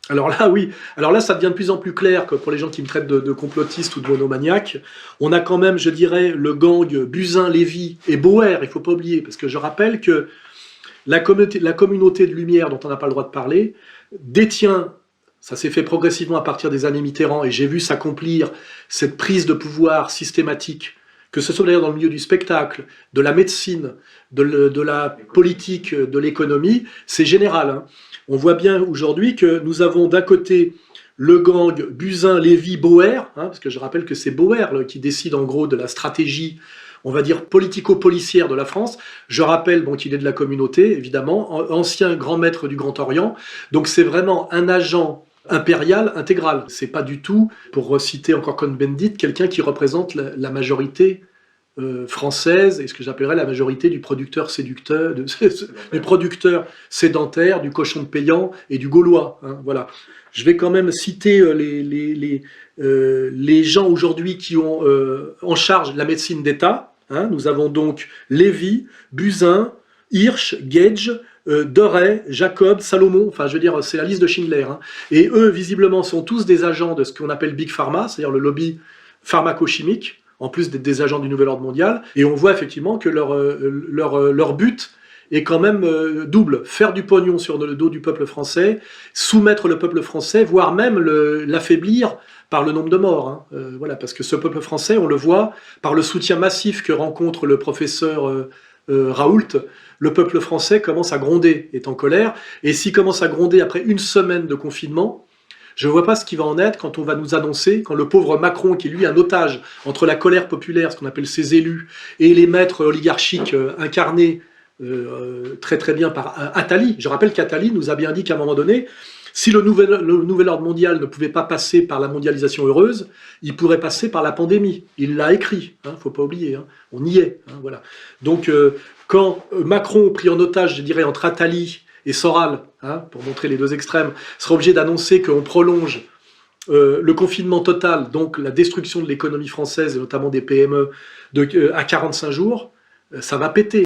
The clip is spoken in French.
Alors là, oui. Alors là, ça devient de plus en plus clair que pour les gens qui me traitent de complotiste ou de monomaniaque. On a quand même, je dirais, le gang Buzyn, Lévy et Bauer, il ne faut pas oublier, parce que je rappelle que la communauté de Lumière, dont on n'a pas le droit de parler, détient, ça s'est fait progressivement à partir des années Mitterrand, et j'ai vu s'accomplir cette prise de pouvoir systématique, que ce soit d'ailleurs dans le milieu du spectacle, de la médecine, de la politique, de l'économie, c'est général. Hein. On voit bien aujourd'hui que nous avons d'un côté le gang Buzyn, Lévy, Bauer, hein, parce que je rappelle que c'est Bauer là, qui décide en gros de la stratégie, on va dire, politico-policière de la France. Je rappelle bon, qu'il est de la communauté, évidemment, ancien grand maître du Grand Orient. Donc c'est vraiment un agent impérial intégral. C'est pas du tout, pour citer encore Cohn-Bendit, quelqu'un qui représente la majorité française, et ce que j'appellerais la majorité du producteur séducteur, du producteur sédentaire, du cochon de payant et du gaulois. Hein, voilà. Je vais quand même citer les gens aujourd'hui qui ont en charge la médecine d'État. Hein. Nous avons donc Lévy, Buzyn, Hirsch, Gage, Doré, Jacob, Salomon, enfin je veux dire c'est la liste de Schindler. Hein. Et eux visiblement sont tous des agents de ce qu'on appelle Big Pharma, c'est-à-dire le lobby pharmaco-chimique, en plus d'être des agents du Nouvel Ordre Mondial, et on voit effectivement que leur but est quand même double, faire du pognon sur le dos du peuple français, soumettre le peuple français, voire même l'affaiblir par le nombre de morts. Hein. Voilà, parce que ce peuple français, on le voit, par le soutien massif que rencontre le professeur Raoult, le peuple français commence à gronder, est en colère, et s'il commence à gronder après une semaine de confinement, je ne vois pas ce qui va en être quand on va nous annoncer, quand le pauvre Macron, qui est lui un otage entre la colère populaire, ce qu'on appelle ses élus, et les maîtres oligarchiques incarnés très très bien par Attali. Je rappelle qu'Attali nous a bien dit qu'à un moment donné, si le nouvel ordre mondial ne pouvait pas passer par la mondialisation heureuse, il pourrait passer par la pandémie. Il l'a écrit, hein, faut pas oublier, hein, on y est. Hein, voilà. Donc quand Macron, pris en otage, je dirais, entre Attali et Soral, hein, pour montrer les deux extrêmes, sera obligé d'annoncer qu'on prolonge le confinement total, donc la destruction de l'économie française, et notamment des PME, à 45 jours, ça va péter.